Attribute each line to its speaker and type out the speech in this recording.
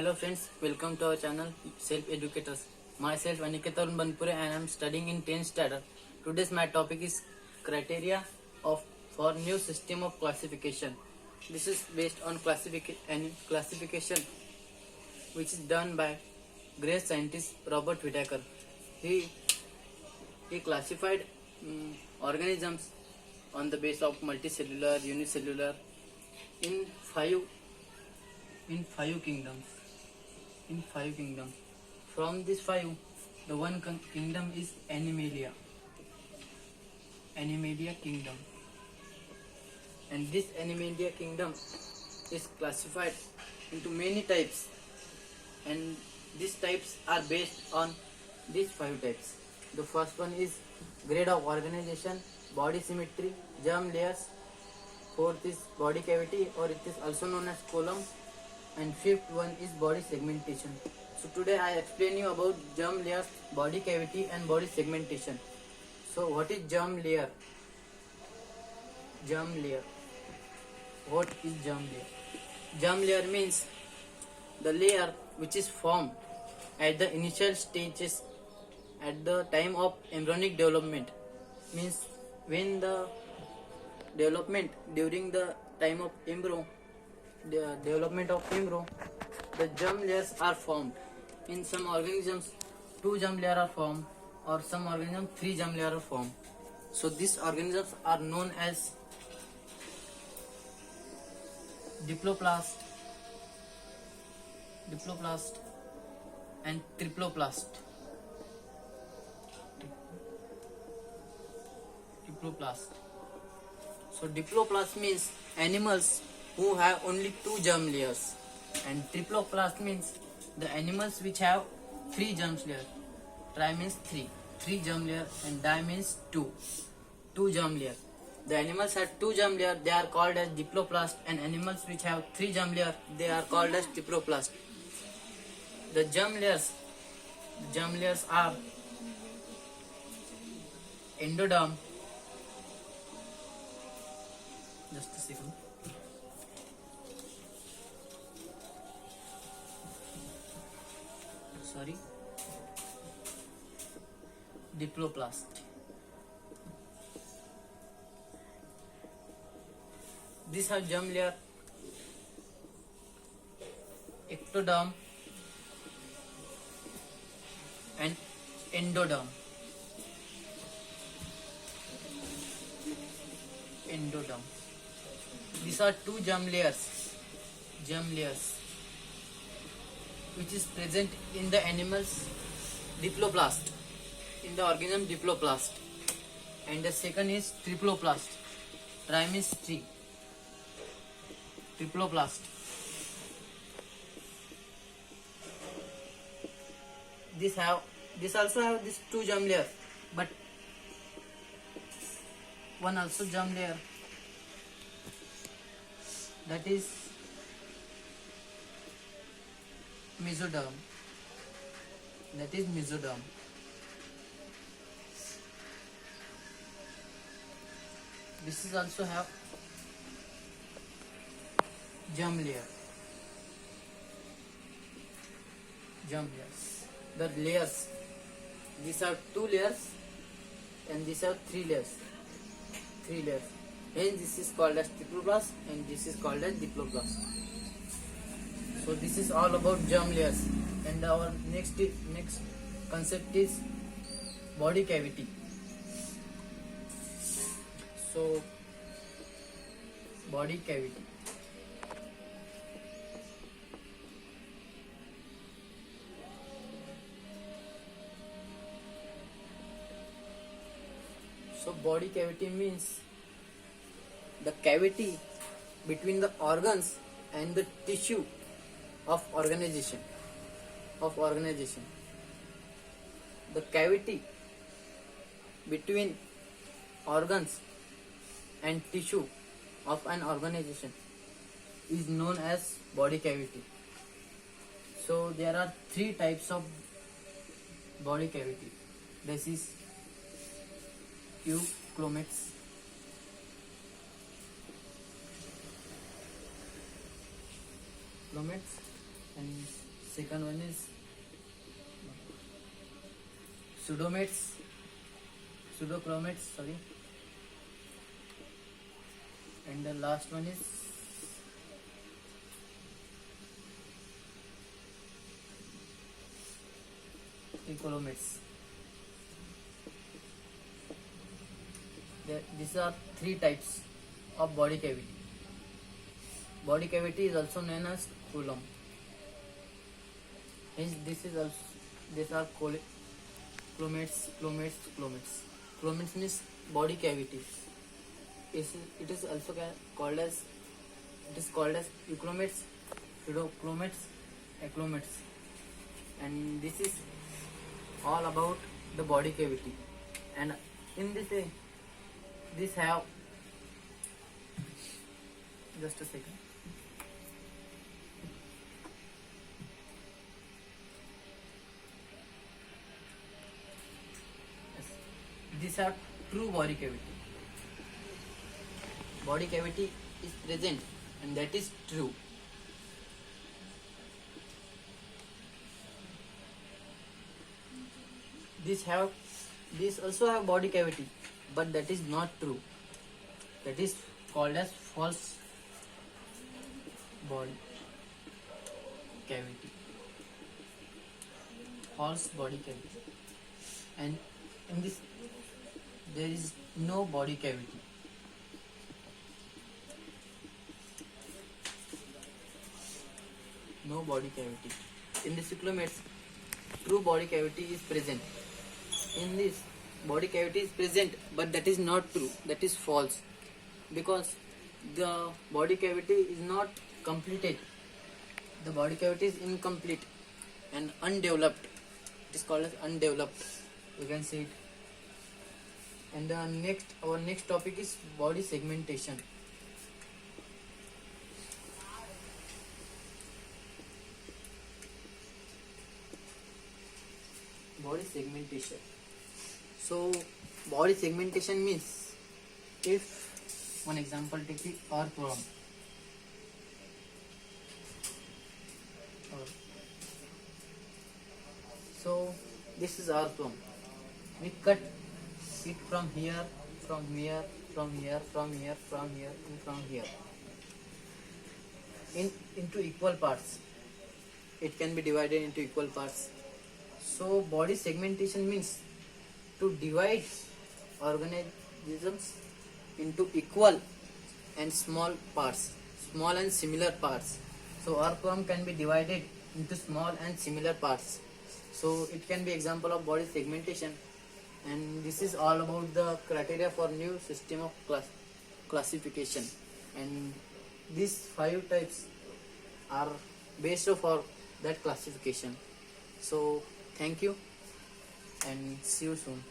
Speaker 1: Hello friends, welcome to our channel Self Educators. Myself Aniket Arun Banpure and I am studying in 10th standard. Today's my topic is criteria of for new system of classification. This is based on classification which is done by great scientist Robert Whittaker. He classified organisms on the base of multicellular, unicellular in five kingdoms. In five kingdoms. From these five, the one kingdom is Animalia. Animalia kingdom. And this Animalia kingdom is classified into many types. And these types are based on these five types. The first one is grade of organization, body symmetry, germ layers. Fourth is body cavity, or it is also known as column. And fifth one is body segmentation. So today I explain you about germ layers, body cavity and body segmentation. So what is germ layer? Germ layer. What is germ layer? Germ layer means the layer which is formed at the initial stages at the time of embryonic development. Means when the development during the time of embryo, the development of embryo, the germ layers are formed. In some organisms, 2 germ layers are formed, or some organisms 3 germ layers are formed. So these organisms are known as diploplast and triploplast. So diploplast means animals who have only 2 germ layers, and triploplast means the animals which have 3 germ layers. Tri means 3 germ layer, and di means 2 germ layer. The animals have 2 germ layer, they are called as diploplast, and animals which have 3 germ layer, they are called as triproplast. The germ layers are endoderm. Just a second. Sorry. Diploplast. These have germ layer, ectoderm and endoderm. These are 2 germ layers which is present in the animal's diploplast, in the organism diploplast. And the second is triploplast. Tri means 3. Triploplast. This also have this 2 germ layer, but one also germ layer, that is mesoderm. This is also have germ layers. The layers, these are 2 layers and these are 3 layers. Hence this is called as triploplast and this is called as diploplast. So this is all about germ layers, and our next concept is body cavity. So body cavity. So body cavity means the cavity between the organs and the tissue of organization. The cavity between organs and tissue of an organization is known as body cavity. So there are 3 types of body cavity. This is euglomex, and Second one is pseudochromates, sorry, and the last one is euchromates. These are three types of body cavity. Body cavity is also known as colon. Hence, these are chromates. Chromates means body cavity. It is also called as euchromates, pseudochromates, achromates, and this is all about the body cavity. And in this have, just a second. Yes. These are true body cavity. Body cavity is present, and that is true. These also have body cavity, but that is not true. That is called as false body cavity. False body cavity. And in this, there is no body cavity. No body cavity. In the cyclomates, true body cavity is present. In this, body cavity is present, but that is not true. That is false, because the body cavity is not completed. The body cavity is incomplete and undeveloped. It is called as undeveloped. You can see it. And our next topic is body segmentation. Body segmentation. So, body segmentation means, if one example, take the earthworm. So, this is earthworm. We cut it from here, from here, from here, from here, from here, and from here into equal parts. It can be divided into equal parts. So, body segmentation means to divide organisms into equal and small parts, small and similar parts. So, earthworm can be divided into small and similar parts. So, it can be example of body segmentation. And this is all about the criteria for new system of classification. And these 5 types are based for that classification. So, thank you and see you soon.